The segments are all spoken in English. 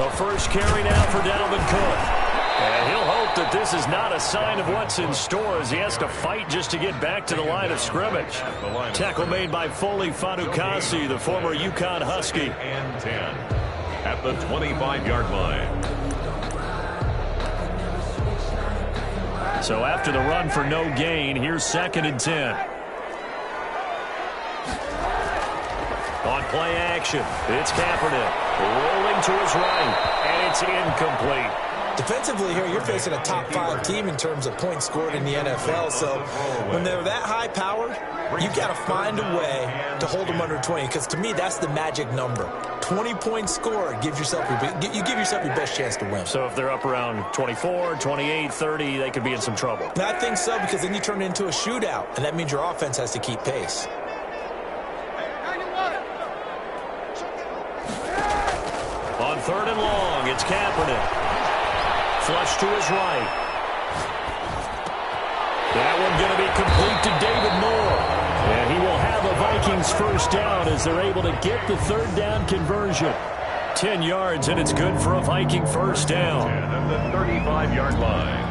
The first carry now for Dalvin Cook. And he'll hope that this is not a sign of what's in store as he has to fight just to get back to the line of scrimmage. Tackle made by Foley Fadukasi, the former UConn Husky. And 10 at the 25-yard line. So after the run for no gain, here's 2nd and 10. On play action, it's Kaepernick rolling to his right, and it's incomplete. Defensively here, you're facing a top-5 team in terms of points scored in the NFL. So when they're that high-powered, you've got to find a way to hold them under 20. Because to me, that's the magic number. 20 points scored, you give yourself your best chance to win. So if they're up around 24, 28, 30, they could be in some trouble. And I think so, because then you turn it into a shootout, and that means your offense has to keep pace. On 3rd and long, it's Kaepernick. Flush to his right. That one going to be complete to David Moore. And he will have a Vikings first down as they're able to get the 3rd down conversion. 10 yards, and it's good for a Viking first down. At the 35-yard line.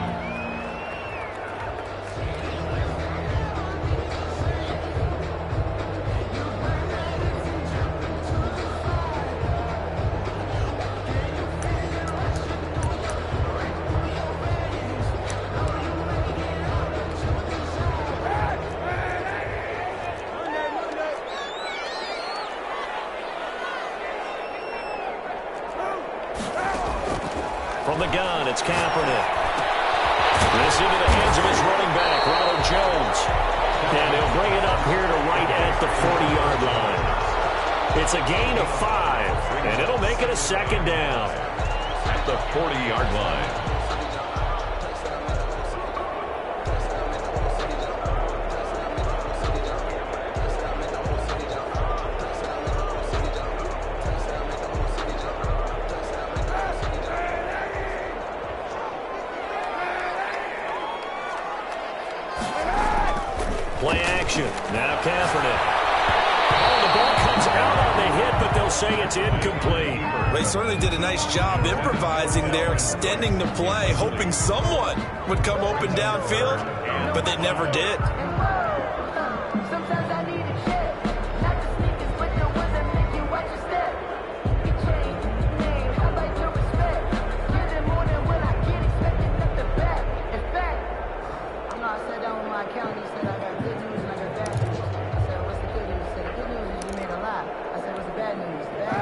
From the gun, it's Kaepernick. This into the hands of his running back, Ronald Jones. And he'll bring it up here to right at the 40-yard line. It's a gain of 5, and it'll make it a 2nd down. At the 40-yard line. Play action. Now Kaepernick. Oh, the ball comes out on the hit, but they'll say it's incomplete. They certainly did a nice job improvising there, extending the play, hoping someone would come open downfield, but they never did.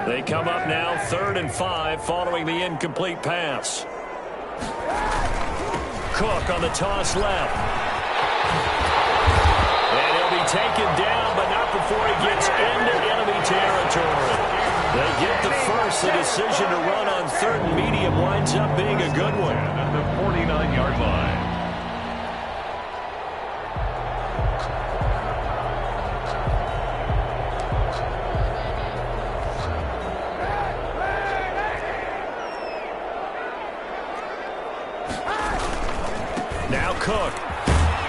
They come up now 3rd and 5 following the incomplete pass. Cook on the toss left. And he'll be taken down, but not before he gets into enemy territory. They get the first. The decision to run on 3rd and medium winds up being a good one. At the 49-yard line. Now Cook.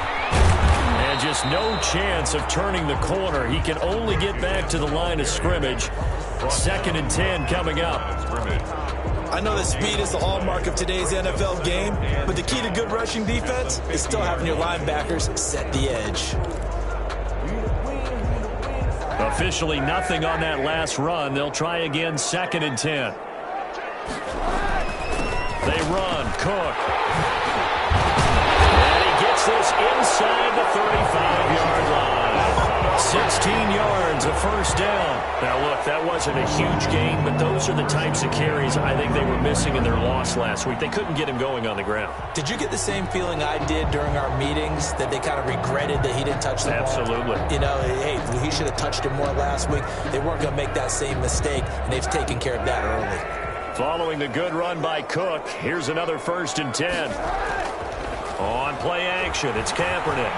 And just no chance of turning the corner. He can only get back to the line of scrimmage. 2nd and 10 coming up. I know that speed is the hallmark of today's NFL game, but the key to good rushing defense is still having your linebackers set the edge. Officially nothing on that last run. They'll try again 2nd and 10. They run. Cook. This inside the 35-yard line. 16 yards, a first down. Now, look, that wasn't a huge gain, but those are the types of carries I think they were missing in their loss last week. They couldn't get him going on the ground. Did you get the same feeling I did during our meetings, that they kind of regretted that he didn't touch the ball? Absolutely. You know, hey, he should have touched it more last week. They weren't going to make that same mistake, and they've taken care of that early. Following the good run by Cook, here's another 1st and 10. On play action, it's Kaepernick.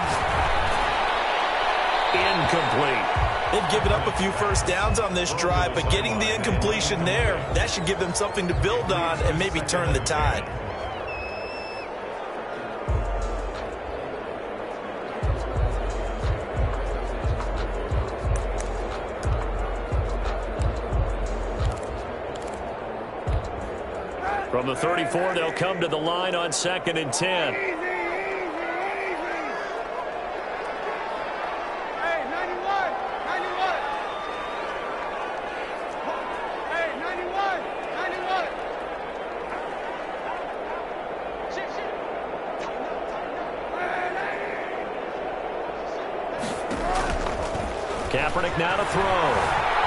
Incomplete. They've given up a few first downs on this drive, but getting the incompletion there, that should give them something to build on and maybe turn the tide. From the 34, they'll come to the line on 2nd and 10. Kaepernick now to throw.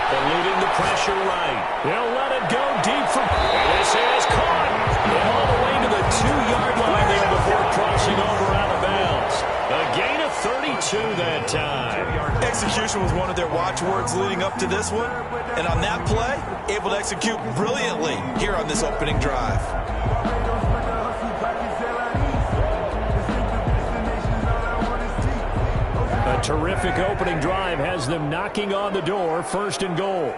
Eluding the pressure right. He'll let it go deep from... This is caught. And all the way to the 2-yard line there before crossing over out of bounds. A gain of 32 that time. Execution was one of their watchwords leading up to this one. And on that play, able to execute brilliantly here on this opening drive. A terrific opening drive has them knocking on the door, 1st and goal.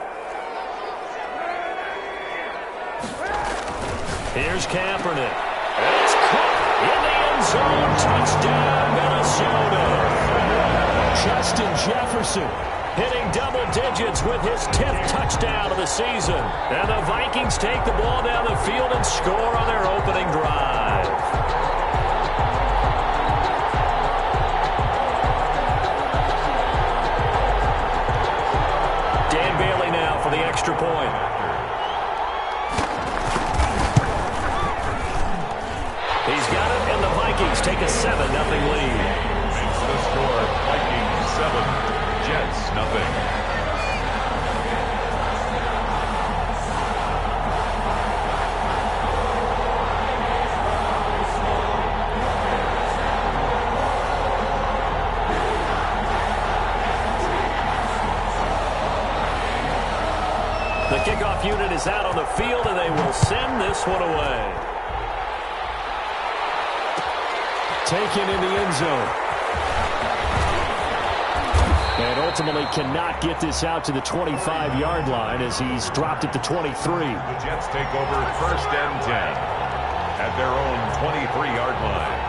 Here's Kaepernick. It's caught in the end zone. Touchdown, Minnesota. Justin Jefferson hitting double digits with his 10th touchdown of the season. And the Vikings take the ball down the field and score on their opening drive. For the extra point. He's got it, and the Vikings take a 7-0 lead. Makes the score Vikings 7, Jets 0. The kickoff unit is out on the field, and they will send this one away. Taken in the end zone. And ultimately cannot get this out to the 25-yard line as he's dropped it to 23. The Jets take over 1st and 10 at their own 23-yard line.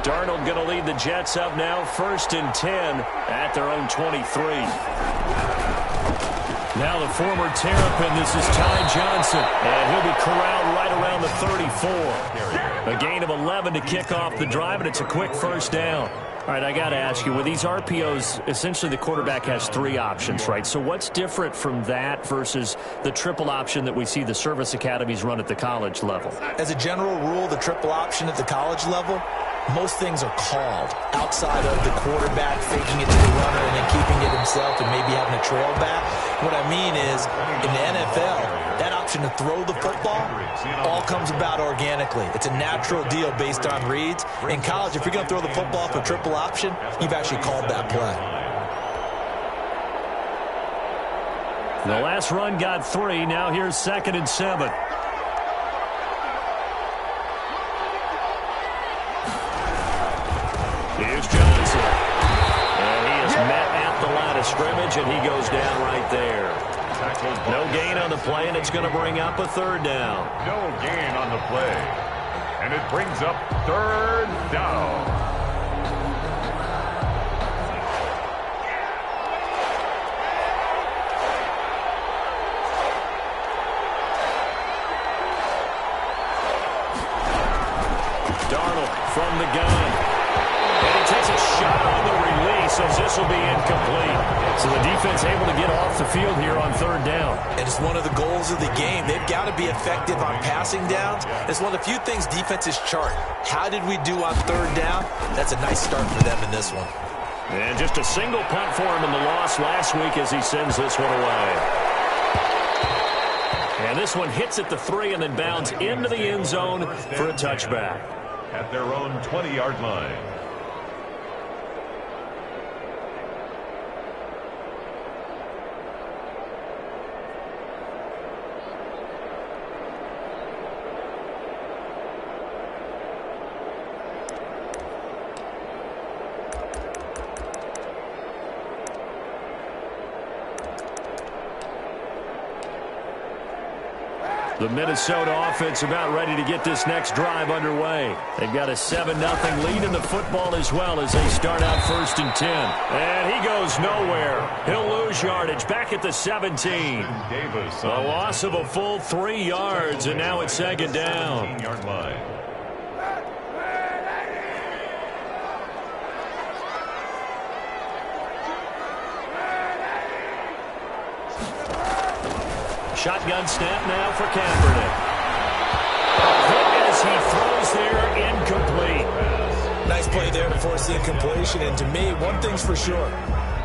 Darnold going to lead the Jets up now, 1st and 10 at their own 23. Now the former Terrapin, this is Ty Johnson, and he'll be corralled right around the 34. A gain of 11 to kick off the drive, and it's a quick 1st down. All right, I got to ask you, with these RPOs, essentially the quarterback has 3 options, right? So what's different from that versus the triple option that we see the service academies run at the college level? As a general rule, the triple option at the college level, most things are called outside of the quarterback faking it to the runner and then keeping it himself and maybe having a trail back. What I mean is, in the NFL, that option to throw the football all comes about organically. It's a natural deal based on reads. In college, if you're going to throw the football for triple option, you've actually called that play. The last run got 3. Now here's 2nd and 7. Here's Johnson. And he is met at the line of scrimmage, and he goes down right there. No gain on the play, and it's going to bring up a 3rd down. No gain on the play. And it brings up 3rd down. Darnold from the gun. And he takes a shot on the release as this will be incomplete. So the defense able to get off the field here on 3rd down. And it's one of the goals of the game. They've got to be effective on passing downs. It's one of the few things defenses chart. How did we do on 3rd down? That's a nice start for them in this one. And just a single punt for him in the loss last week as he sends this one away. And this one hits at the 3 and then bounds into the end zone for a touchback. At their own 20-yard line. The Minnesota offense about ready to get this next drive underway. They've got a 7-0 lead in the football as well as they start out 1st and 10. And he goes nowhere. He'll lose yardage back at the 17. A loss of a full 3 yards, and now it's 2nd down. 15-yard line. Shotgun snap now for Kaepernick. As he throws there, incomplete. Nice play there to force the incompletion. And to me, one thing's for sure.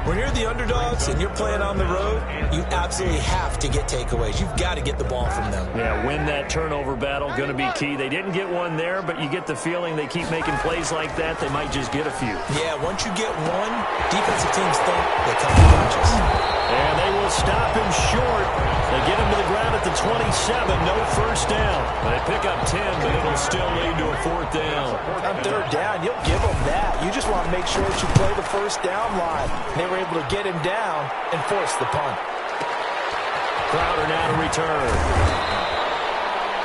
When you're the underdogs and you're playing on the road, you absolutely have to get takeaways. You've got to get the ball from them. Yeah, win that turnover battle, going to be key. They didn't get one there, but you get the feeling they keep making plays like that, they might just get a few. Yeah, once you get one, defensive teams think they come to punches. And they will stop him short. They get him to the ground at the 27, no first down. They pick up 10, but it'll still lead to a 4th down. On 3rd down, you'll give them that. You just want to make sure that you play the first down line. They were able to get him down and force the punt. Crowder now to return.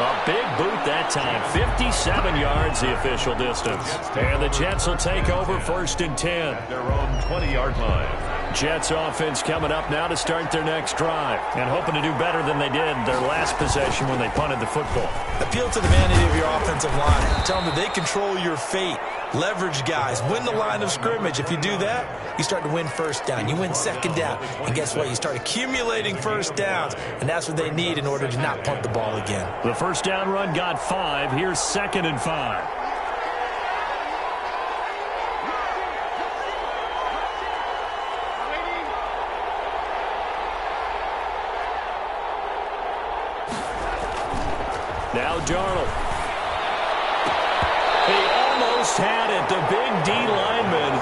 A big boot that time. 57 yards the official distance. And the Jets will take over 1st and 10. At their own 20-yard line. Jets offense coming up now to start their next drive and hoping to do better than they did their last possession when they punted the football. Appeal to the vanity of your offensive line. Tell them that they control your fate. Leverage guys. Win the line of scrimmage. If you do that, you start to win 1st down. You win 2nd down. And guess what? You start accumulating 1st downs. And that's what they need in order to not punt the ball again. The 1st down run got 5. Here's 2nd and 5. Now Darnold. He almost had it. The big D lineman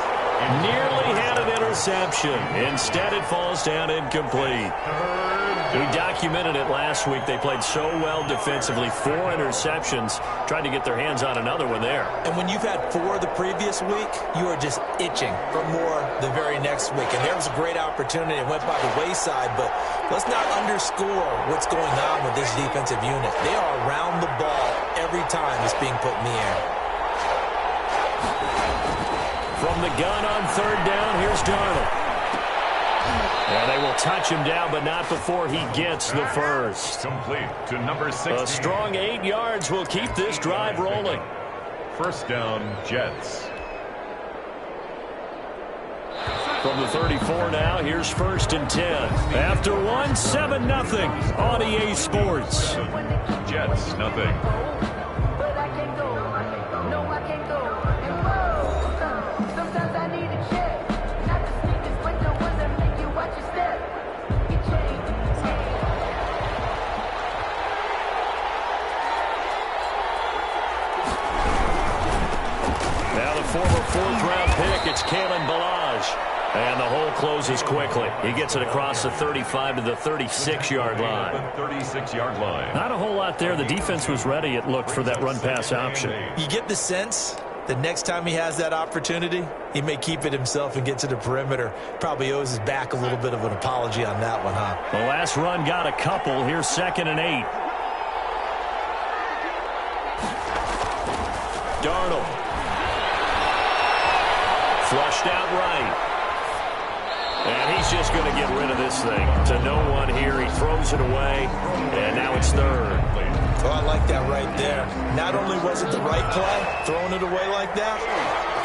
nearly had an interception. Instead, it falls down incomplete. We documented it last week. They played so well defensively. 4 interceptions. Tried to get their hands on another one there. And when you've had 4 the previous week, you are just itching for more the very next week. And there was a great opportunity. It went by the wayside, but let's not underscore what's going on with this defensive unit. They are around the ball every time it's being put in the air. From the gun on 3rd down, here's Darnold. And they will touch him down, but not before he gets the first. Complete to number 16. A strong 8 yards will keep this drive rolling. 1st down, Jets. From the 34 now, here's 1st and 10. After one, 7-0 on EA Sports. Jets, nothing. Former 4th-round pick, it's Kalen Ballage. And the hole closes quickly. He gets it across the 35 to the 36-yard line. 36-yard line. Not a whole lot there. The defense was ready, it looked, for that run-pass option. You get the sense that next time he has that opportunity, he may keep it himself and get to the perimeter. Probably owes his back a little bit of an apology on that one, huh? The last run got a couple. Here's 2nd and 8. Darnold. Flushed out right. And he's just going to get rid of this thing. To no one here. He throws it away. And now it's 3rd. Oh, I like that right there. Not only was it the right play, throwing it away like that,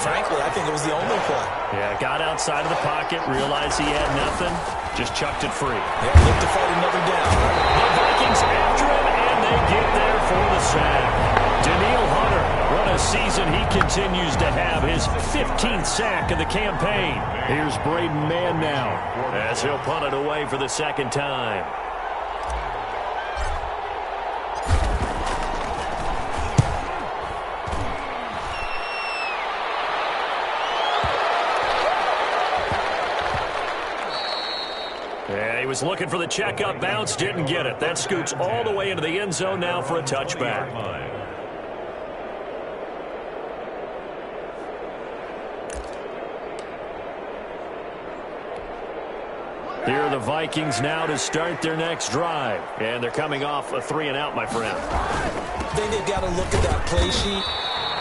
frankly, I think it was the only play. Yeah, got outside of the pocket, realized he had nothing, just chucked it free. Yeah, look to fight another down. The Vikings after him, and they get there for the sack. Daniil Hunter, what a season he continues to have, his 15th sack of the campaign. Here's Braden Mann now, as he'll punt it away for the 2nd time. And he was looking for the checkup bounce, didn't get it. That scoots all the way into the end zone now for a touchback. Here are the Vikings now to start their next drive. And they're coming off a 3-and-out, my friend. I think they've got to look at that play sheet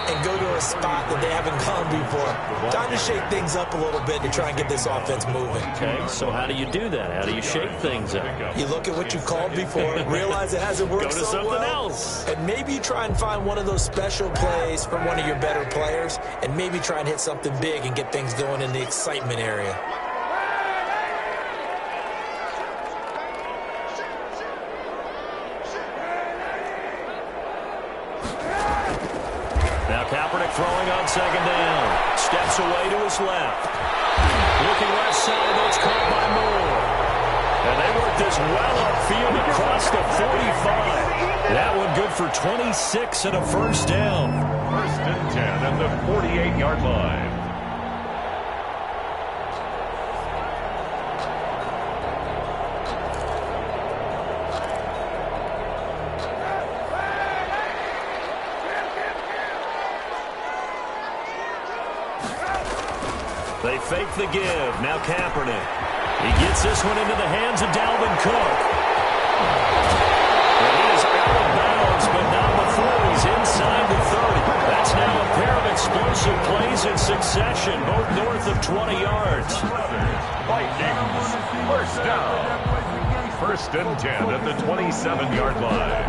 and go to a spot that they haven't gone before. Time to shake things up a little bit to try and get this offense moving. Okay, so how do you do that? How do you shake things up? You look at what you called before, realize it hasn't worked Go to so something well, else. and maybe you try and find one of those special plays from one of your better players, and maybe try and hit something big and get things going in the excitement area. Throwing on second down. Steps away to his left. Looking left side, that's caught by Moore. And they work this well upfield across the 45. That one good for 26 and a first down. First and 10 at the 48-yard line. They fake the give. Now Kaepernick. He gets this one into the hands of Dalvin Cook. And he is out of bounds, but not before he's inside the 30. That's now a pair of explosive plays in succession, both north of 20 yards. Vikings, first down. First and 10 at the 27-yard line.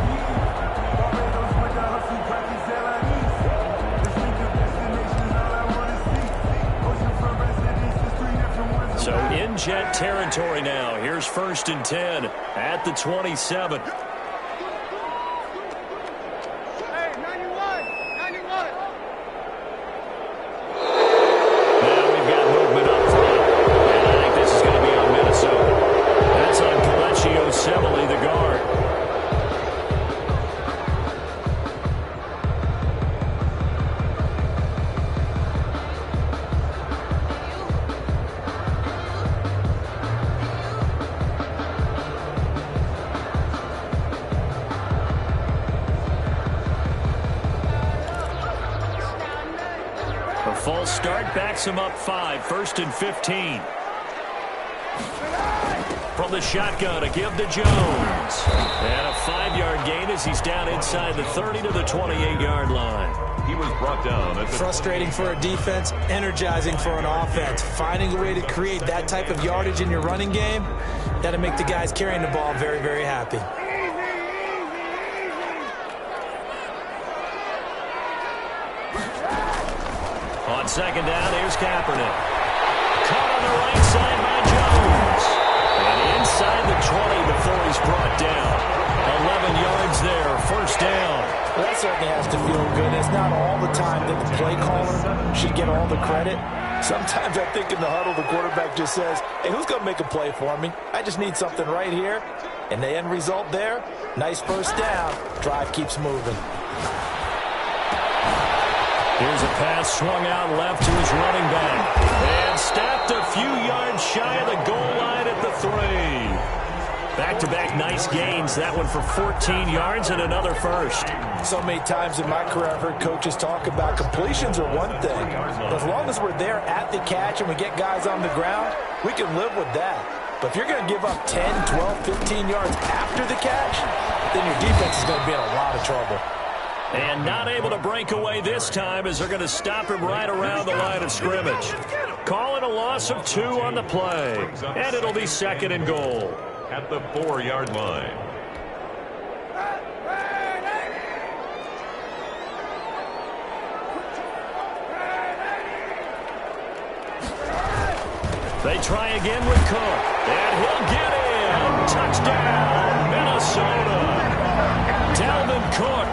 So in Jet territory now. Here's first and 10 at the 27. Now we've got movement up front. And I think this is going to be on Minnesota. That's on Kelechi Osemele, the guard. False start backs him up 5. First and 15. From the shotgun, a give to Jones. And a 5-yard gain as he's down inside the 30 to the 28-yard line. He was brought down. At the Frustrating for a defense, energizing for an offense. Finding a way to create that type of yardage in your running game, that'll make the guys carrying the ball very, very happy. On second down, here's Kaepernick. Caught on the right side by Jones. And inside the 20 before he's brought down. 11 yards there, first down. Well, that certainly has to feel good. It's not all the time that the play caller should get all the credit. Sometimes I think in the huddle, the quarterback just says, hey, who's going to make a play for me? I just need something right here. And the end result there, nice first down. Drive keeps moving. Here's a pass swung out left to his running back. And stopped a few yards shy of the goal line at the 3. Back-to-back nice gains. That one for 14 yards and another first. So many times in my career I've heard coaches talk about completions are one thing. But as long as we're there at the catch and we get guys on the ground, we can live with that. But if you're going to give up 10, 12, 15 yards after the catch, then your defense is going to be in a lot of trouble. And not able to break away this time as they're going to stop him right around the line of scrimmage. Call it a loss of 2 on the play. And it'll be second and goal. At the 4-yard line. They try again with Cook. And he'll get in. Touchdown, Minnesota. Dalvin Cook.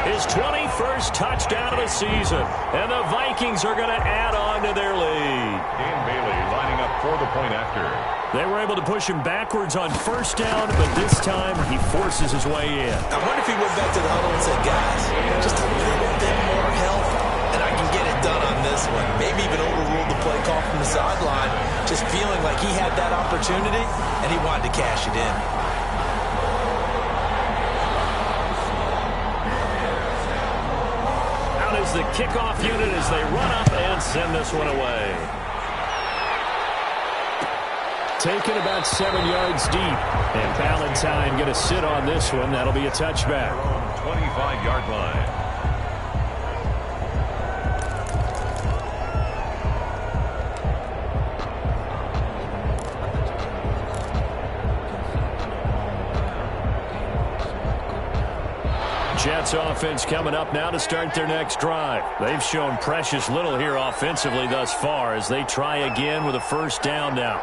His 21st touchdown of the season. And the Vikings are going to add on to their lead. Dan Bailey lining up for the point after. They were able to push him backwards on first down, but this time he forces his way in. I wonder if he went back to the huddle and said, guys, just a little bit more help, and I can get it done on this one. Maybe even overruled the play call from the sideline, just feeling like he had that opportunity, and he wanted to cash it in. Is the kickoff unit as they run up and send this one away. taken about 7 yards deep. And Valentine going to sit on this one. That'll be a touchback. 25-yard line. Jets offense coming up now to start their next drive. They've shown precious little here offensively thus far as they try again with a first down now.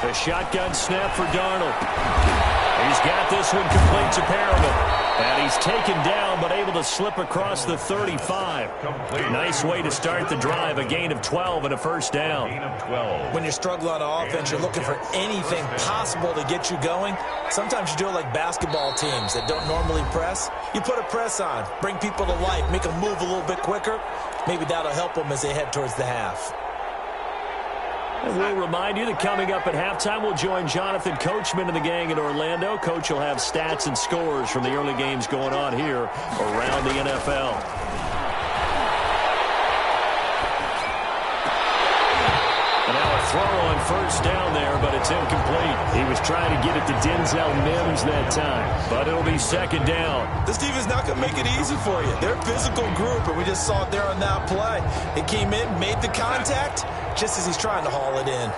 The shotgun snap for Darnold. He's got this one complete to Perriman. And he's taken down but able to slip across the 35. Nice way to start the drive. A gain of 12 and a first down. When you're struggling on offense, you're looking for anything possible to get you going. Sometimes you do it like basketball teams that don't normally press. You put a press on, bring people to life, make them move a little bit quicker. Maybe that'll help them as they head towards the half. And we'll remind you that coming up at halftime, we'll join Jonathan Coachman and the gang in Orlando. Coach will have stats and scores from the early games going on here around the NFL. And now a throw on first down there, but it's incomplete. He was trying to get it to Denzel Mims that time, but it'll be second down. This defense is not going to make it easy for you. They're a physical group, and we just saw it there on that play. It came in, made the contact, just as he's trying to haul it in.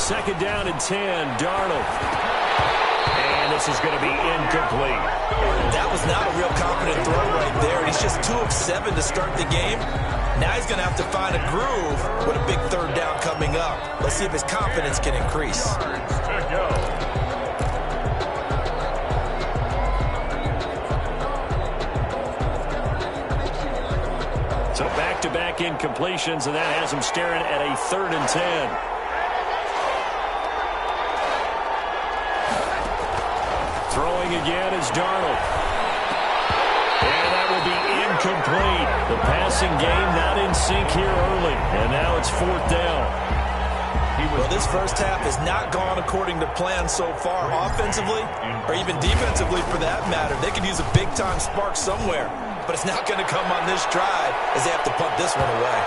Second down and 10, Darnold. And this is going to be incomplete. That was not a real confident throw right there. He's just 2 of 7 to start the game. Now he's going to have to find a groove with a big third down coming up. Let's see if his confidence can increase. So back-to-back incompletions, and that has him staring at a 3rd and 10. Throwing again is Darnold. And that will be incomplete. The passing game not in sync here early. And now it's 4th down. Well, this first half has not gone according to plan so far offensively or even defensively for that matter. They could use a big-time spark somewhere, but it's not going to come on this drive as they have to punt this one away.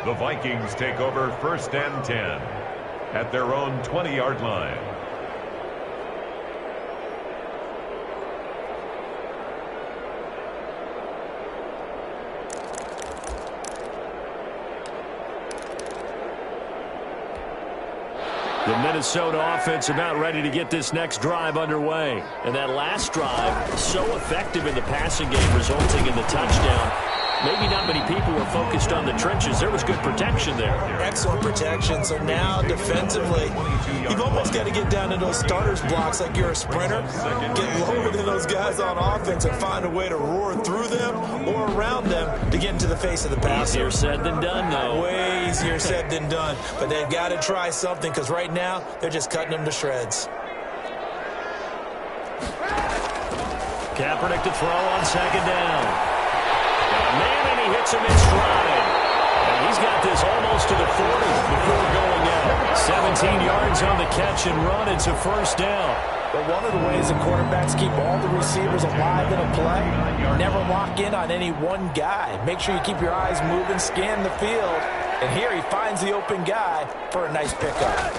The Vikings take over 1st and 10 at their own 20-yard line. The Minnesota offense about ready to get this next drive underway. And that last drive, so effective in the passing game, resulting in the touchdown. Maybe not many people were focused on the trenches. There was good protection there. Excellent protection. So now defensively, you've almost got to get down to those starters blocks like you're a sprinter. Get lower than those guys on offense and find a way to roar through them or around them to get into the face of the passer. Easier said than done, though. Way easier said than done. But they've got to try something because right now they're just cutting them to shreds. Kaepernick to throw on 2nd down. Man, and he hits him in stride. And he's got this almost to the 40 before going out. 17 yards on the catch and run. It's a first down. But one of the ways the quarterbacks keep all the receivers alive in a play, never lock in on any one guy. Make sure you keep your eyes moving, scan the field. And here he finds the open guy for a nice pickup.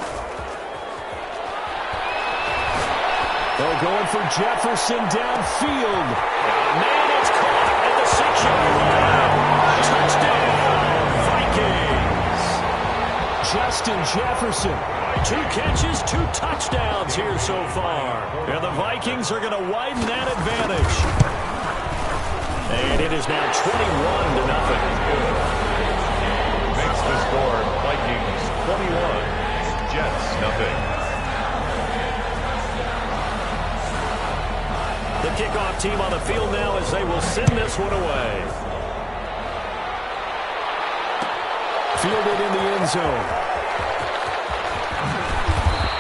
They're going for Jefferson downfield. Man, it's caught at the 6-yard line. Touchdown, Vikings. Justin Jefferson. 2 catches, 2 touchdowns here so far. And the Vikings are going to widen that advantage. And it is now 21-0. Makes the score Vikings 21, Jets nothing. The kickoff team on the field now as they will send this one away. Fielded in the end zone.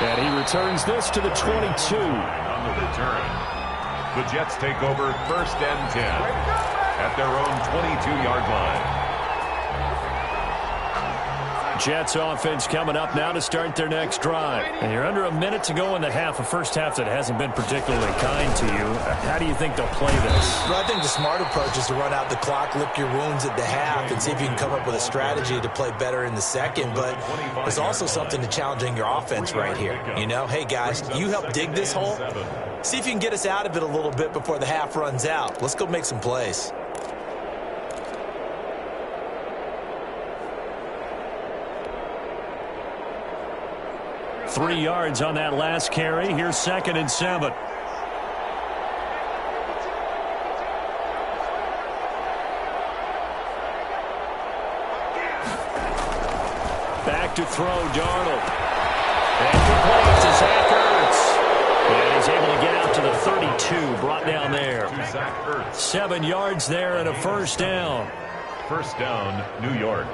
And he returns this to the 22. On the return, the Jets take over 1st and 10 at their own 22-yard line. Jets offense coming up now to start their next drive. And you're under a minute to go in the half, a first half that hasn't been particularly kind to you. How do you think they'll play this? Well, I think the smart approach is to run out the clock, lick your wounds at the half, and see if you can come up with a strategy to play better in the second. But there's also something to challenging your offense right here. You know, hey, guys, you help dig this hole. See if you can get us out of it a little bit before the half runs out. Let's go make some plays. Three yards on that last carry. Here's 2nd and 7. Back to throw, Darnold. And complete to Zach Ertz. And he's able to get out to the 32, brought down there. 7 yards there and a first down. First down, New York.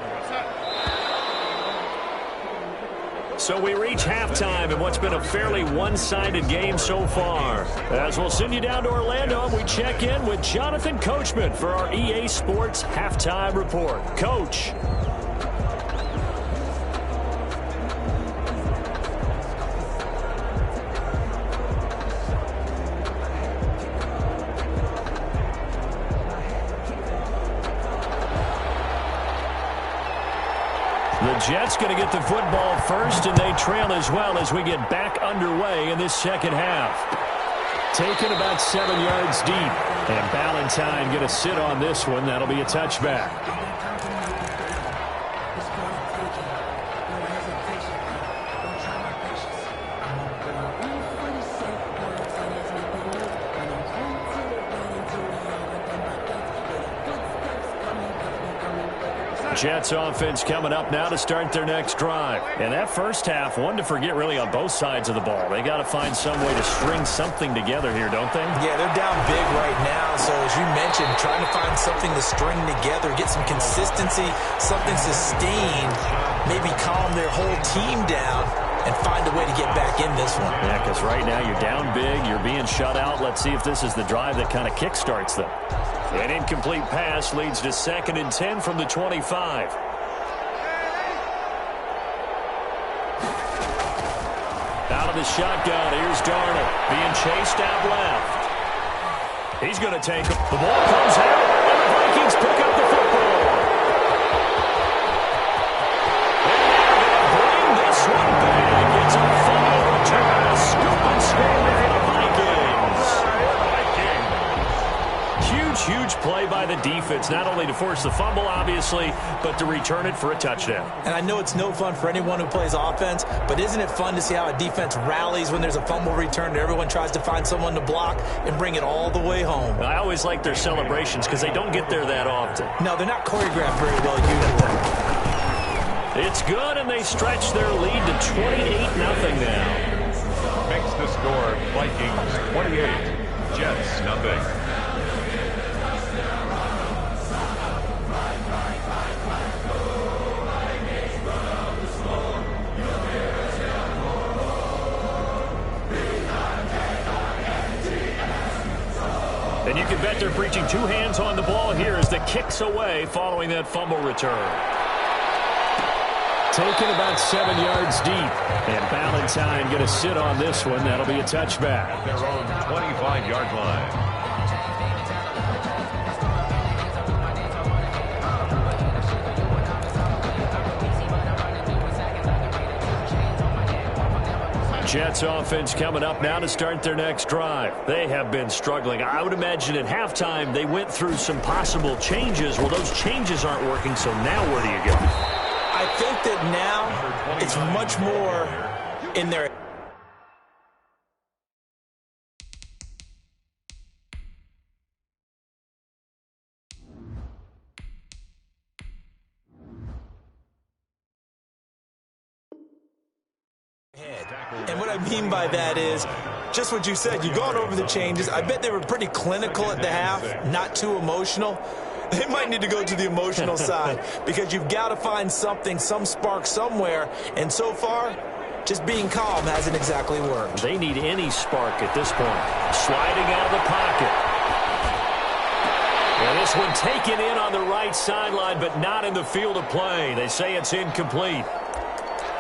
So we reach halftime in what's been a fairly one-sided game so far. As we'll send you down to Orlando, and we check in with Jonathan Coachman for our EA Sports Halftime Report. Coach. The Jets going to get the football first, and they trail as well as we get back underway in this second half. Taken about 7 yards deep, and Ballantyne going to sit on this one. That'll be a touchback. Jets offense coming up now to start their next drive. And that first half, one to forget really on both sides of the ball. They got to find some way to string something together here, don't they? Yeah, they're down big right now. So as you mentioned, trying to find something to string together, get some consistency, something sustained, maybe calm their whole team down and find a way to get back in this one. Yeah, because right now you're down big, you're being shut out. Let's see if this is the drive that kind of kickstarts them. An incomplete pass leads to 2nd and 10 from the 25. Out of the shotgun, here's Darnold being chased out left. He's going to take it. The ball comes out, and the Vikings pick up the football. And they're going to bring this one back. It's a fumble return, a scoop and score for the Vikings. Huge play by the defense, not only to force the fumble, obviously, but to return it for a touchdown. And I know it's no fun for anyone who plays offense, but isn't it fun to see how a defense rallies when there's a fumble return and everyone tries to find someone to block and bring it all the way home? I always like their celebrations because they don't get there that often. No, they're not choreographed very well usually. It's good, and they stretch their lead to 28-0 now. Makes the score Vikings 28, Jets nothing. And you can bet they're preaching 2 hands on the ball here as the kick's away following that fumble return. Taken about 7 yards deep. And Ballantyne going to sit on this one. That'll be a touchback. At their own 25-yard line. Jets offense coming up now to start their next drive. They have been struggling. I would imagine at halftime they went through some possible changes. Well, those changes aren't working, so now where do you go? I think that now it's much more in their head. And what I mean by that is just what you said. You've gone over the changes. I bet they were pretty clinical at the half, not too emotional. They might need to go to the emotional side because you've got to find something, some spark somewhere. And so far, just being calm hasn't exactly worked. They need any spark at this point. Sliding out of the pocket. And This one taken in on the right sideline, but not in the field of play. They say it's incomplete.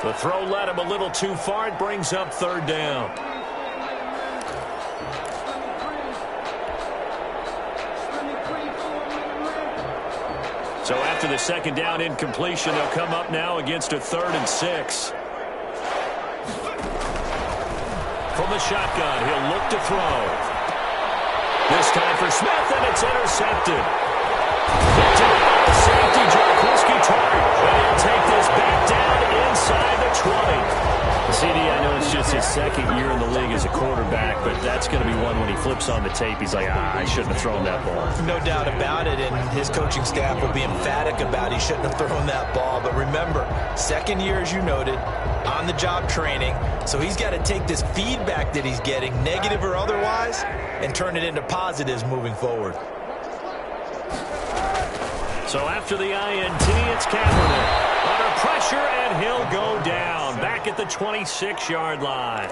The throw led him a little too far. It brings up third down. So after the second down incompletion, they'll come up now against a 3rd and 6. From the shotgun, he'll look to throw. This time for Smith, and it's intercepted. The safety drop, risky target. And he'll take this back down inside the 20. CD, I know it's just his second year in the league as a quarterback, but that's going to be one when he flips on the tape. He's like, I shouldn't have thrown that ball. No doubt about it, and his coaching staff will be emphatic about he shouldn't have thrown that ball. But remember, second year, as you noted, on-the-job training, so he's got to take this feedback that he's getting, negative or otherwise, and turn it into positives moving forward. So after the INT, it's Kaepernick. Under pressure, and he'll go down. Back at the 26-yard line.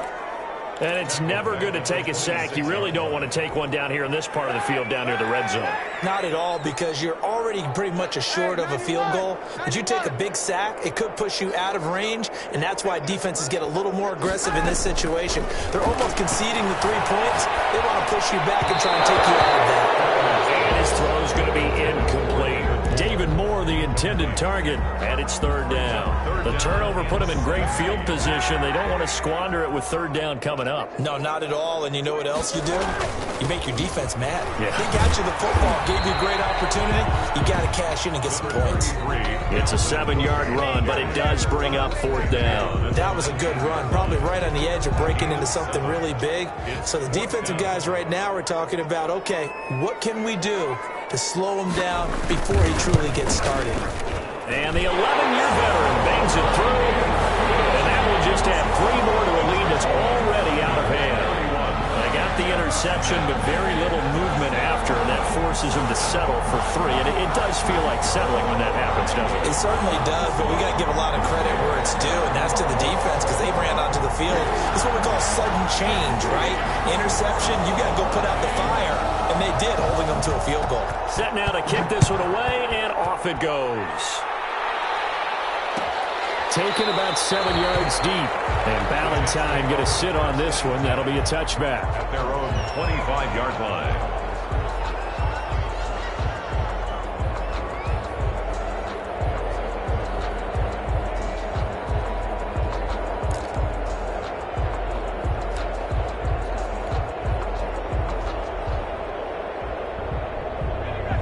And it's never good to take a sack. You really don't want to take one down here in this part of the field, down near the red zone. Not at all, because you're already pretty much assured of a field goal. But you take a big sack, it could push you out of range, and that's why defenses get a little more aggressive in this situation. They're almost conceding the 3 points. They want to push you back and try and take you out of that. And his throw's going to be incomplete. David Moore, the intended target, and it's third down. The turnover put him in great field position. They don't want to squander it with third down coming up. No, not at all. And you know what else you do? You make your defense mad. Yeah. They got you the football, gave you a great opportunity. You got to cash in and get some points. It's a 7-yard run, but it does bring up fourth down. That was a good run, probably right on the edge of breaking into something really big. So the defensive guys right now are talking about, okay, what can we do to slow him down before he truly gets started? And the 11-year veteran bangs it through. And that will just add 3 more to a lead that's already out of hand. They got the interception, but very little movement after, and that forces him to settle for 3. And it does feel like settling when that happens, doesn't it? It certainly does, but we got to give a lot of credit where it's due, and that's to the defense, because they ran onto the field. This is what we call sudden change, right? Interception, you got to go put out the fire, and they did, holding them to a field goal. Set now to kick this one away, and off it goes. Taken about 7 yards deep. And Ballantyne going to sit on this one. That'll be a touchback. At their own 25-yard line.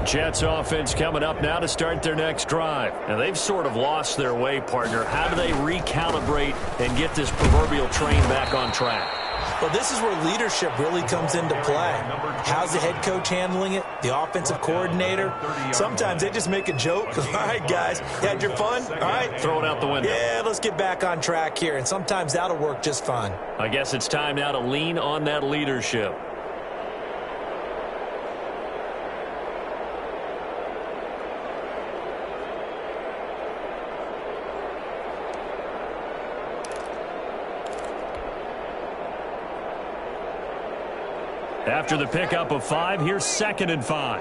Jets offense coming up now to start their next drive. Now, they've sort of lost their way, partner. How do they recalibrate and get this proverbial train back on track? Well, this is where leadership really comes into play. How's the head coach handling it? The offensive coordinator? Sometimes they just make a joke. All right, guys, you had your fun? All right. Throw it out the window. Yeah, let's get back on track here. And sometimes that'll work just fine. I guess it's time now to lean on that leadership. After the pickup of 5, here's 2nd and 5.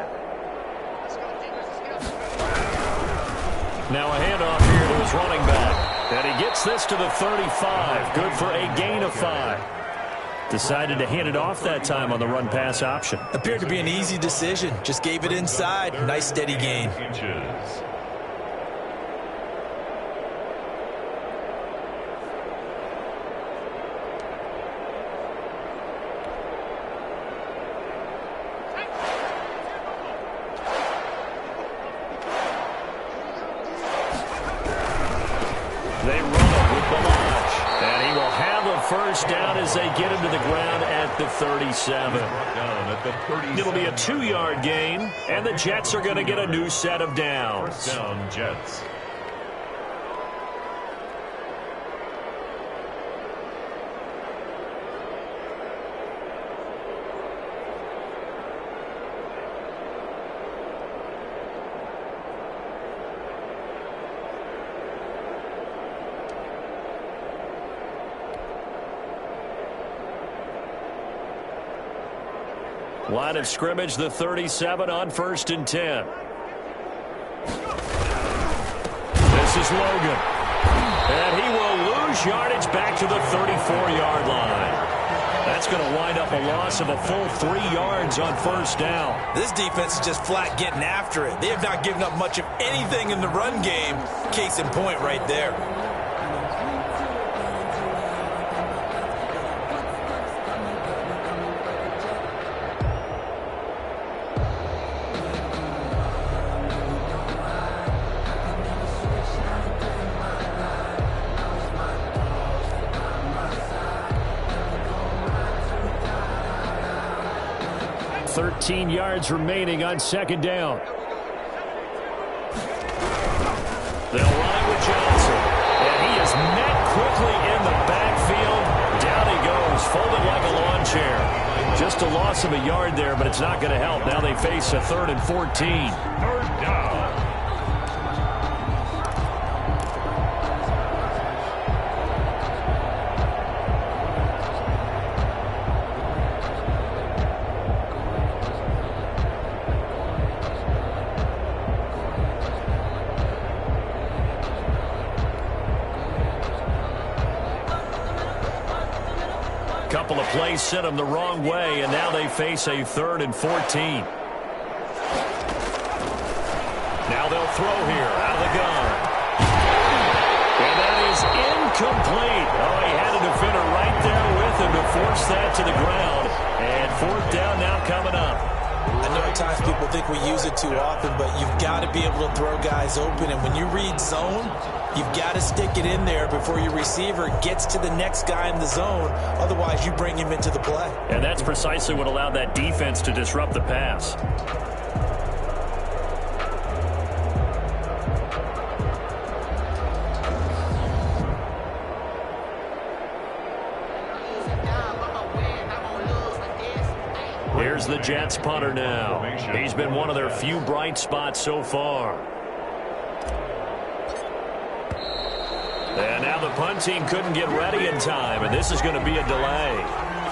Now a handoff here to his running back. And he gets this to the 35. Good for a gain of 5. Decided to hand it off that time on the run-pass option. Appeared to be an easy decision. Just gave it inside. Nice steady gain. First down as they get him to the ground at the 37. It'll be a 2-yard gain, and the Jets are going to get a new set of downs. First down, Jets. Line of scrimmage, the 37 on 1st and 10. This is Logan. And he will lose yardage back to the 34-yard line. That's going to wind up a loss of a full 3 yards on 1st down. This defense is just flat getting after it. They have not given up much of anything in the run game. Case in point right there. Thirteen yards remaining on 2nd down. They'll run with Johnson. And he is met quickly in the backfield. Down he goes, folded like a lawn chair. Just a loss of a yard there, but it's not going to help. Now they face a 3rd and 14. 3rd down. Couple of plays sent them the wrong way, and now they face a 3rd and 14. Now they'll throw here out of the gun. And that is incomplete. Oh, he had a defender right there with him to force that to the ground. And 4th down now coming up. I know at times people think we use it too often, but you've got to be able to throw guys open. And when you read zone, you've got to stick it in there before your receiver gets to the next guy in the zone. Otherwise, you bring him into the play. And that's precisely what allowed that defense to disrupt the pass. Here's the Jets punter now. He's been one of their few bright spots so far. And now the punt team couldn't get ready in time, and this is going to be a delay.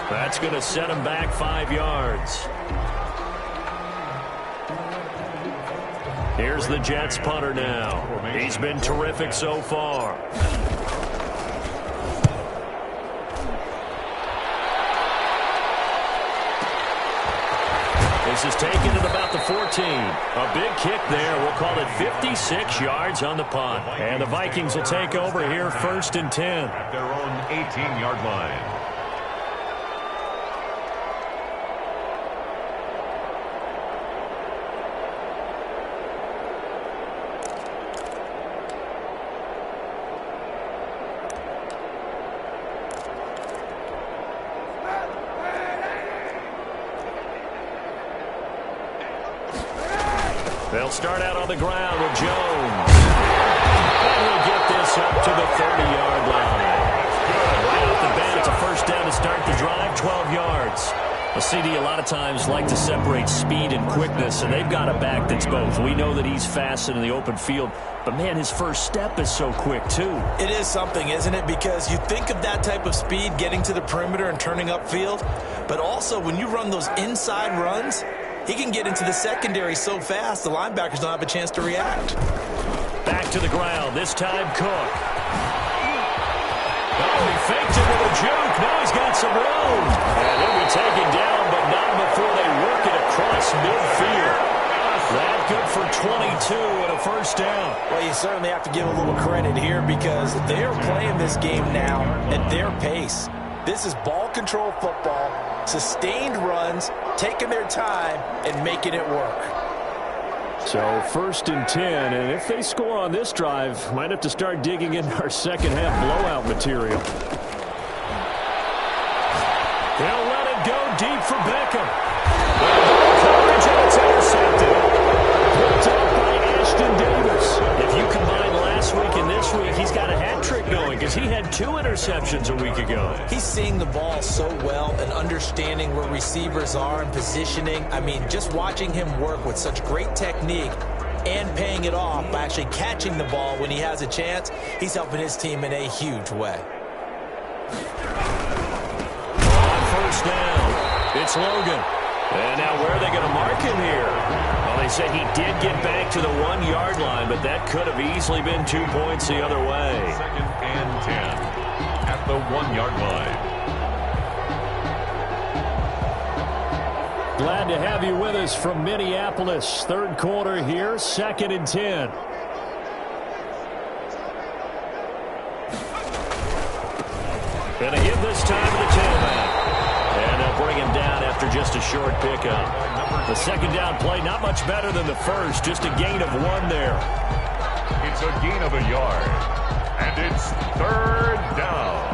That's going to set him back 5 yards. Here's the Jets punter now. He's been terrific so far. This is taken at about the 14. A big kick there. We'll call it 56 yards on the punt. And the Vikings will take over here 1st and 10. At their own 18-yard line. They'll start out on the ground with Jones. And he'll get this up to the 30-yard line. Right off the bat, it's a 1st down to start the drive, 12 yards. A CD a lot of times like to separate speed and quickness, and they've got a back that's both. We know that he's fast in the open field, but, man, his first step is so quick, too. It is something, isn't it? Because you think of that type of speed getting to the perimeter and turning upfield, but also when you run those inside runs, he can get into the secondary so fast, the linebackers don't have a chance to react. Back to the ground, this time Cook. Oh, he faked it with a juke. Now he's got some room. And he'll be taken down, but not before they work it across midfield. That good for 22 and a 1st down. Well, you certainly have to give a little credit here because they are playing this game now at their pace. This is ball control football, sustained runs, taking their time, and making it work. So 1st and 10, and if they score on this drive, might have to start digging into our second-half blowout material. They'll let it go deep for Beckham. Coverage, and it's intercepted. Picked up by Ashton Davis. If you combine last week and this week, he's got a hat trick going because he had 2 interceptions a week ago. He's seeing the ball so well and understanding where receivers are and positioning. I mean, just watching him work with such great technique and paying it off by actually catching the ball when he has a chance, he's helping his team in a huge way. On 1st down, it's Logan. And now where are they going to mark him here? Well, they said he did get back to the 1-yard line, but that could have easily been 2 points the other way. 2nd and 10 at the 1-yard line. Glad to have you with us from Minneapolis. Third quarter here, 2nd and 10. Going to give this time to the tailback. And they'll bring him down after just a short pickup. The second down play, not much better than the first, just a gain of 1 there. It's a gain of a yard. And it's 3rd down.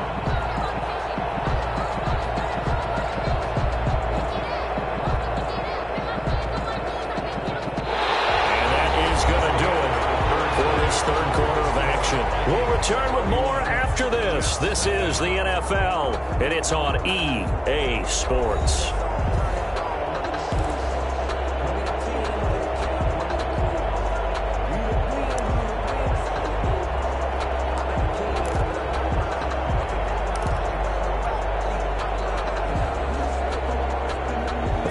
Third quarter of action. We'll return with more after this. This is the NFL, and it's on EA Sports.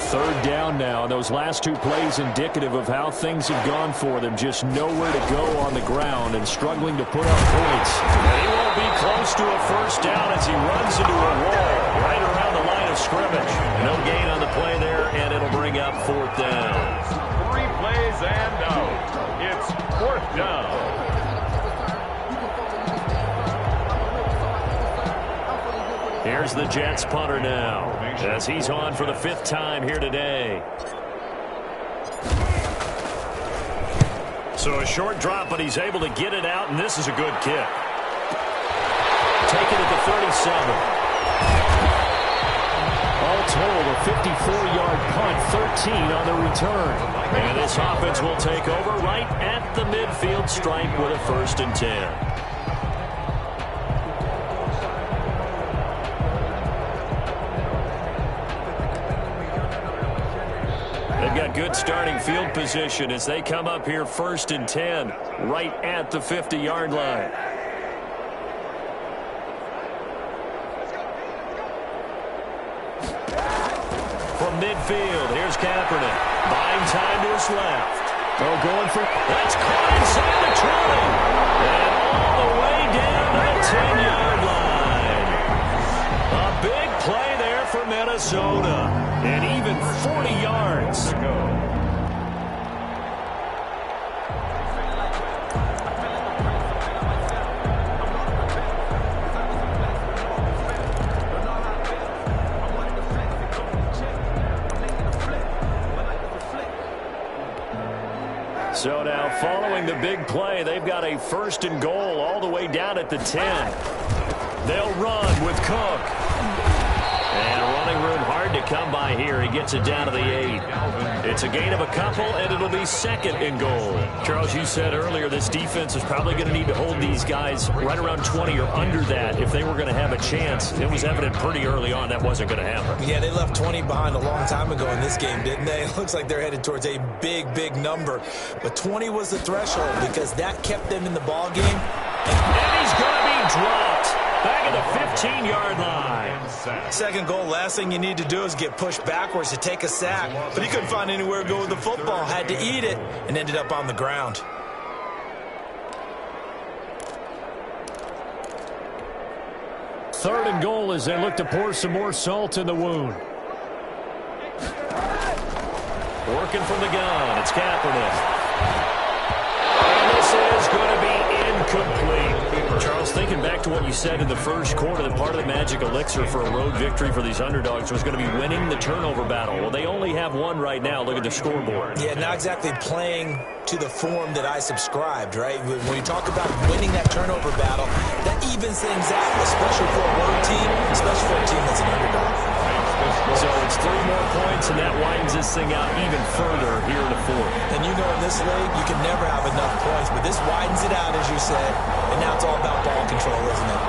Third down now. Those last 2 plays indicative of how things have gone for them. Just nowhere to go on the ground and struggling to put up points. And he won't be close to a first down as he runs into a wall right around the line of scrimmage. No gain on the play there, and it'll bring up 4th down. 3 plays and out. It's 4th down. Here's the Jets punter now, as he's on for the 5th time here today. So a short drop, but he's able to get it out, and this is a good kick. Taken at the 37. All told, a 54-yard punt, 13 on the return. And this offense will take over right at the midfield stripe with a 1st and 10. Got good starting field position as they come up here 1st and 10 right at the 50-yard line. From midfield, here's Kaepernick. Buying time to his left. Oh, going for... That's caught inside the 20. And all the way down to the 10-yard line. A big play there for Minnesota. And even 40 yards. So now following the big play, they've got a 1st and goal all the way down at the 10. They'll run with Cook. And running room hard to come by here. He gets it down to the 8. It's a gain of a couple, and it'll be 2nd and goal. Charles, you said earlier this defense is probably going to need to hold these guys right around 20 or under that if they were going to have a chance. It was evident pretty early on that wasn't going to happen. Yeah, they left 20 behind a long time ago in this game, didn't they? It looks like they're headed towards a big, big number. But 20 was the threshold because that kept them in the ball game. And he's going to be dropped. Back at the 15-yard line. 2nd goal, last thing you need to do is get pushed backwards to take a sack. But he couldn't find anywhere to go with the football. Had to eat it and ended up on the ground. Third and goal as they look to pour some more salt in the wound. Working from the gun, it's Kaepernick. And this is going to be incomplete. Charles, thinking back to what you said in the first quarter, that part of the magic elixir for a road victory for these underdogs was going to be winning the turnover battle. Well, they only have 1 right now. Look at the scoreboard. Yeah, not exactly playing to the form that I subscribed, right? When you talk about winning that turnover battle, that evens things out, especially for a road team, especially for a team that's an underdog. So it's 3 more points, and that widens this thing out even further here in the 4th. And you know in this league, you can never have enough points, but this widens it out, as you said, and now it's all about ball control, isn't it?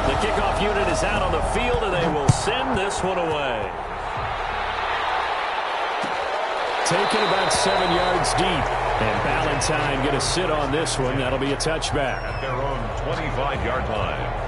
The kickoff unit is out on the field, and they will send this one away. taken about 7 yards deep. And Ballantyne going to sit on this one. That'll be a touchback. At their own 25-yard line.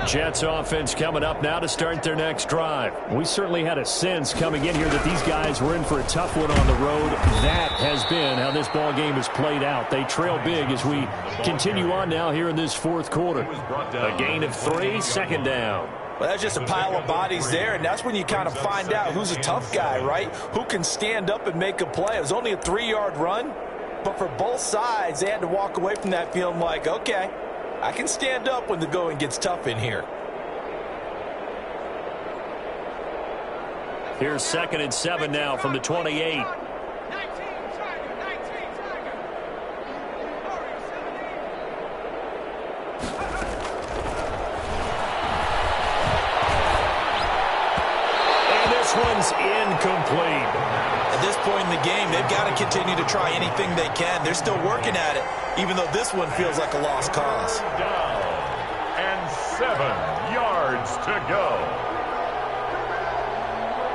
Jets offense coming up now to start their next drive. We certainly had a sense coming in here that these guys were in for a tough one on the road. That has been how this ball game has played out. They trail big as we continue on now here in this fourth quarter. A gain of 3, second down. Well, that's just a pile of bodies there, and that's when you kind of find out who's a tough guy, right? Who can stand up and make a play. It was only a 3-yard run, but for both sides, they had to walk away from that feeling like, okay, I can stand up when the going gets tough in here. Here's 2nd and 7 now from the 28. And this one's incomplete. At this point in the game, they've got to continue to try anything they can. They're still working at it, even though this one feels like a lost cause. Down and 7 yards to go.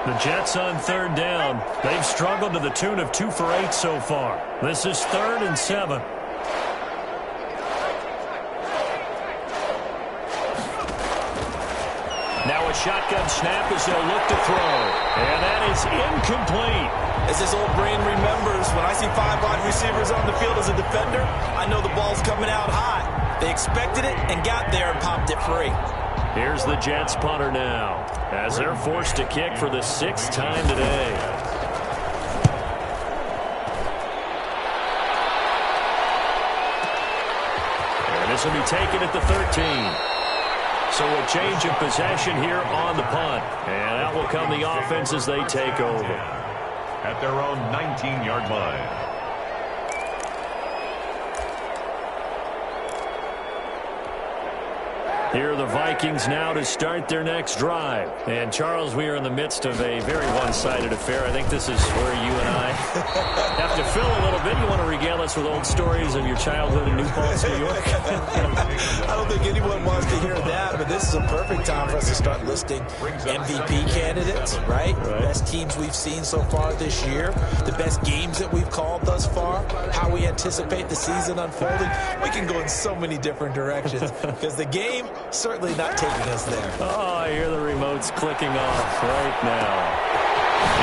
The Jets on 3rd down. They've struggled to the tune of 2 for 8 so far. This is 3rd and 7. Now a shotgun snap as they'll look to throw. And that is incomplete. As this old brain remembers, when I see 5 wide receivers on the field as a defender, I know the ball's coming out high. They expected it and got there and popped it free. Here's the Jets punter now, as they're forced to kick for the 6th time today. And this will be taken at the 13. So a change of possession here on the punt. And out will come the offense as they take over. At their own 19-yard line. Here are the Vikings now to start their next drive. And, Charles, we are in the midst of a very one-sided affair. I think this is where you and I have to fill a little bit. You want to regale us with old stories of your childhood in New Paltz, New York? I don't think anyone wants to hear that, but this is a perfect time for us to start listing MVP candidates, right? Best teams we've seen so far this year, the best games that we've called thus far, how we anticipate the season unfolding. We can go in so many different directions because the game certainly not taking us there. Oh, I hear the remotes clicking off right now.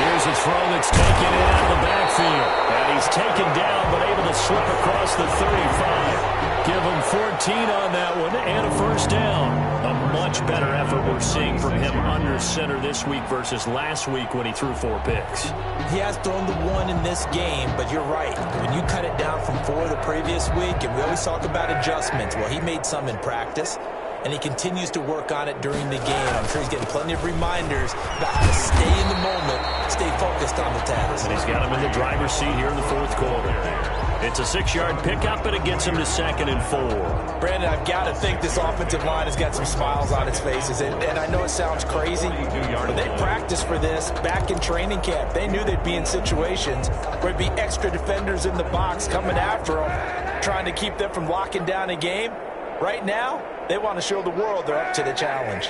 Here's a throw that's taken in out of the backfield. And he's taken down but able to slip across the 35. Give him 14 on that one and a first down. A much better effort we're seeing from him under center this week versus last week when he threw 4 picks. He has thrown the 1 in this game, but you're right. When you cut it down from 4 the previous week, and we always talk about adjustments, well, he made some in practice, and he continues to work on it during the game. I'm sure he's getting plenty of reminders about how to stay in the moment, stay focused on the task. And he's got him in the driver's seat here in the 4th quarter. It's a 6-yard pickup, and it gets him to 2nd and 4. Brandon, I've got to think this offensive line has got some smiles on its faces. And I know it sounds crazy, but they practiced for this back in training camp. They knew they'd be in situations where there'd be extra defenders in the box coming after them, trying to keep them from locking down a game. Right now, they want to show the world they're up to the challenge.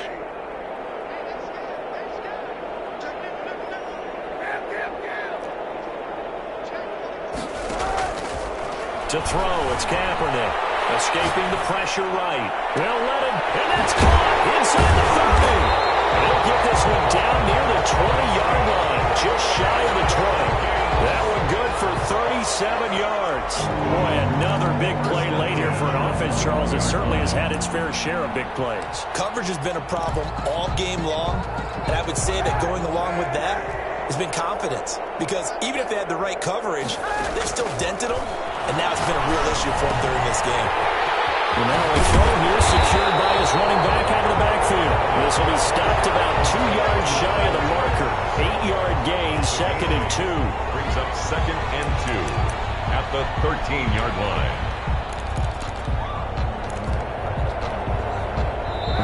To throw, it's Kaepernick. Escaping the pressure right. They'll let him, and that's caught inside the 50. They'll get this one down near the 20-yard line, just shy of the 20. That one good for 37 yards. Boy, another big play late here for an offense, Charles, that certainly has had its fair share of big plays. Coverage has been a problem all game long, and I would say that going along with that has been confidence. Because even if they had the right coverage, they've still dented them, and now it's been a real issue for them during this game. And now a throw here secured by his running back out of the backfield. This will be stopped about 2 yards shy of the marker. 8-yard gain, 2nd and 2. Brings up 2nd and 2 at the 13-yard line.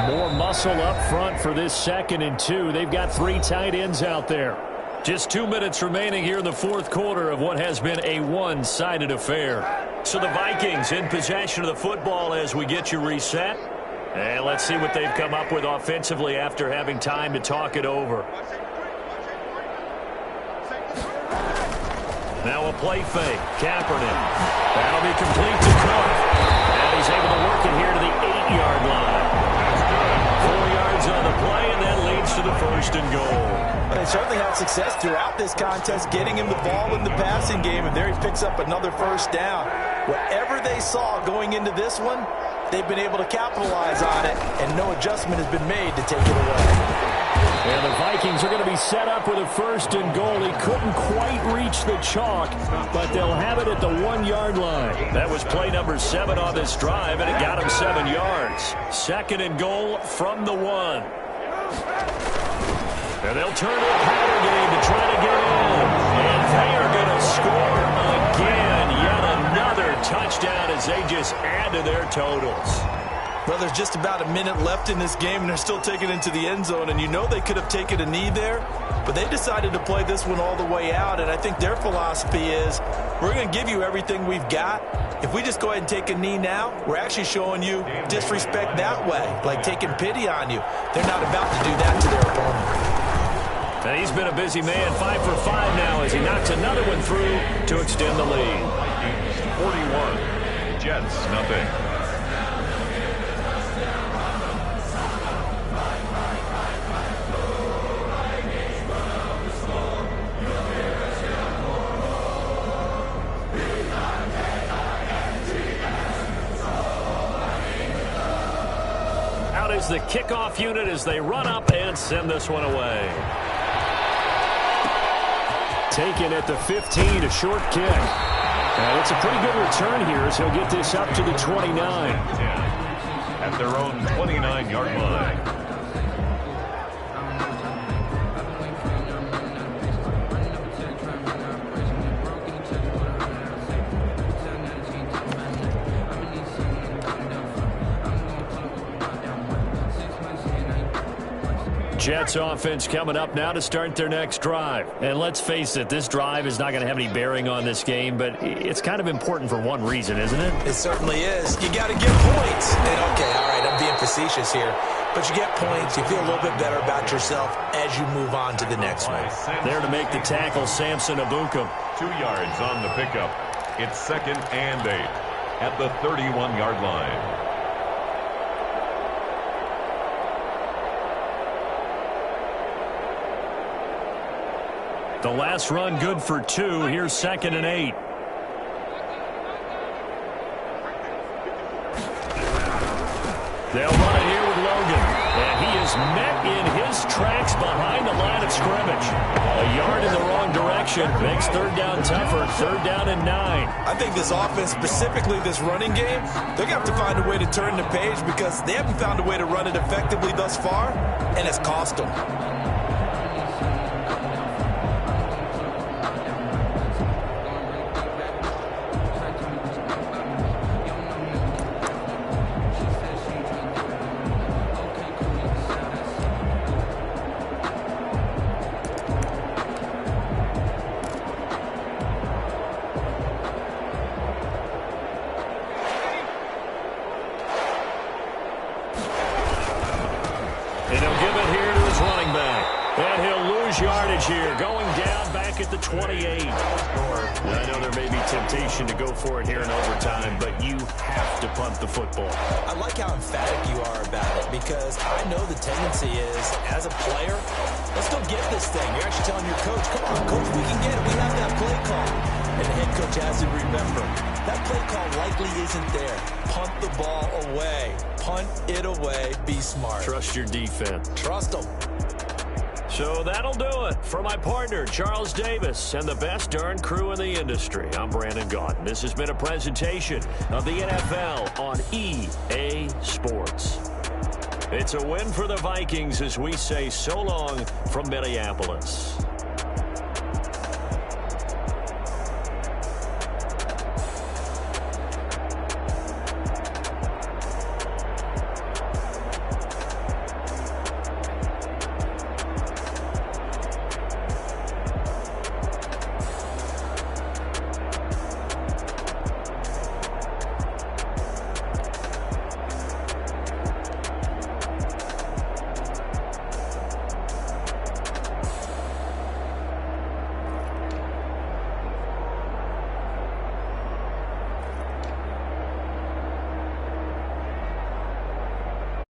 More muscle up front for this 2nd and 2. They've got 3 tight ends out there. Just 2 minutes remaining here in the 4th quarter of what has been a one-sided affair. So the Vikings in possession of the football as we get you reset. And let's see what they've come up with offensively after having time to talk it over. Now a play fake. Kaepernick. That'll be complete to Cook. And he's able to work it here to the 8-yard line. 4 yards on the play, and that leads to the 1st and goal. They certainly had success throughout this contest, getting him the ball in the passing game, and there he picks up another 1st down. Whatever they saw going into this one, they've been able to capitalize on it, and no adjustment has been made to take it away. And the Vikings are going to be set up with a 1st and goal. He couldn't quite reach the chalk, but they'll have it at the 1-yard line. That was play number 7 on this drive, and it got him 7 yards. 2nd and goal from the 1. And they'll turn to a powder game to try to get in. And they are going to score again. Yet another touchdown as they just add to their totals. Well, there's just about a minute left in this game, and they're still taking it into the end zone. And you know they could have taken a knee there, but they decided to play this one all the way out. And I think their philosophy is, we're going to give you everything we've got. If we just go ahead and take a knee now, we're actually showing you disrespect that way, like taking pity on you. They're not about to do that to their opponent. And he's been a busy man, 5 for 5 now as he knocks another one through to extend the lead. 41, Jets nothing. Out is the kickoff unit as they run up and send this one away. Taken at the 15, a short kick. And it's a pretty good return here as he'll get this up to the 29. At their own 29-yard line. Jets offense coming up now to start their next drive. And let's face it, this drive is not going to have any bearing on this game, but it's kind of important for one reason, isn't it? It certainly is. You got to get points. And okay, all right, I'm being facetious here, but you get points, you feel a little bit better about yourself as you move on to the next one. There to make the tackle, Samson Abukum. 2 yards on the pickup. It's 2nd and 8 at the 31-yard line. The last run good for 2. Here's 2nd and 8. They'll run it here with Logan. And he is met in his tracks behind the line of scrimmage. A yard in the wrong direction makes 3rd down tougher. 3rd down and 9. I think this offense, specifically this running game, they're going to have to find a way to turn the page because they haven't found a way to run it effectively thus far, and it's cost them. And he'll give it here to his running back. And he'll lose yardage here, going down back at the 28. I know there may be temptation to go for it here in overtime, but you have to punt the football. I like how emphatic you are about it because I know the tendency is, as a player, let's go get this thing. You're actually telling your coach, come on, coach, we can get it. We have that play call. And the head coach has to remember, that play call likely isn't there. Punt the ball away. Punt it away. Be smart. Trust your defense. Trust them. So that'll do it for my partner, Charles Davis, and the best darn crew in the industry. I'm Brandon Gaudin. This has been a presentation of the NFL on EA Sports. It's a win for the Vikings as we say so long from Minneapolis.